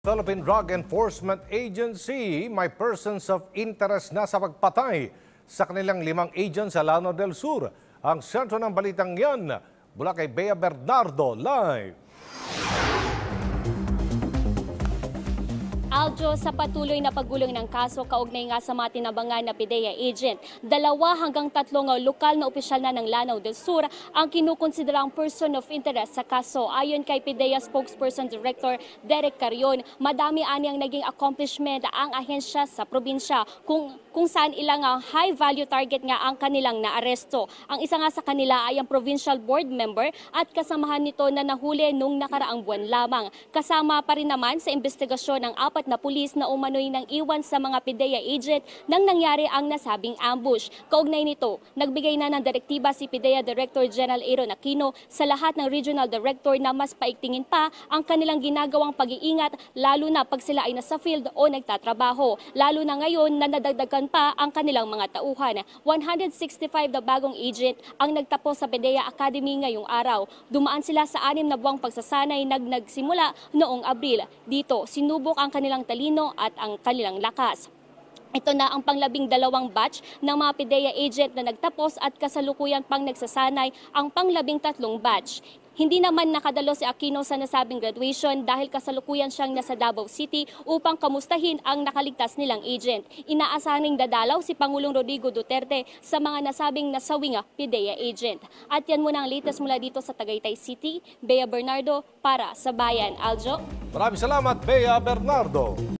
Philippine Drug Enforcement Agency may persons of interest na sa pagpatay sa kanilang 5 agents sa Lanao del Sur. Ang sentro ng balitang yan mula kay Bea Bernardo live. Aljo, sa patuloy na pagguling ng kaso kaugnay nga sa mga tinabangan na PIDEA agent, 2 hanggang 3 lokal na opisyal na ng Lanao del Sur ang kinukonsiderang person of interest sa kaso. Ayon kay PIDEA spokesperson director Derek Carion, madami ani ang naging accomplishment ang ahensya sa probinsya kung saan ilang high value target nga ang kanilang naaresto. Ang isa nga sa kanila ay ang provincial board member at kasamahan nito na nahuli nung nakaraang buwan lamang. Kasama pa rin naman sa investigasyon ng 4 na pulis na umano'y nang iwan sa mga PIDEA agent nang nangyari ang nasabing ambush. Kaugnay nito, nagbigay na ng direktiba si PIDEA Director General Aaron Aquino sa lahat ng regional director na mas paigtingin pa ang kanilang ginagawang pag-iingat lalo na pag sila ay nasa field o nagtatrabaho. Lalo na ngayon na nadagdagan pa ang kanilang mga tauhan. 165 na bagong agent ang nagtapos sa PIDEA Academy ngayong araw. Dumaan sila sa 6 na buwang pagsasanay nagsimula noong Abril. Dito, sinubok ang kanilang talino at ang kanilang lakas. Ito na ang pang-12 batch ng mga PIDEA agent na nagtapos at kasalukuyan pang nagsasanay ang pang-13 batch. Hindi naman nakadalo si Aquino sa nasabing graduation dahil kasalukuyan siyang nasa Davao City upang kamustahin ang nakaligtas nilang agent. Inaasahaning dadalaw si Pangulong Rodrigo Duterte sa mga nasabing nasawing PIDEA agent. At yan muna ang latest mula dito sa Tagaytay City. Bea Bernardo para sa Bayan. Aljo. Maraming salamat, Bea Bernardo.